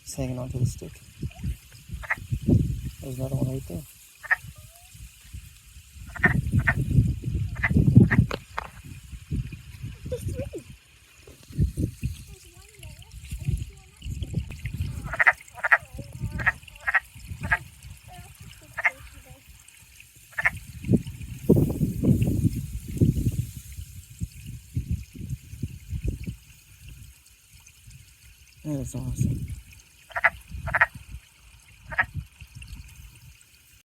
He's hanging onto the stick. There's another one right there. That's awesome.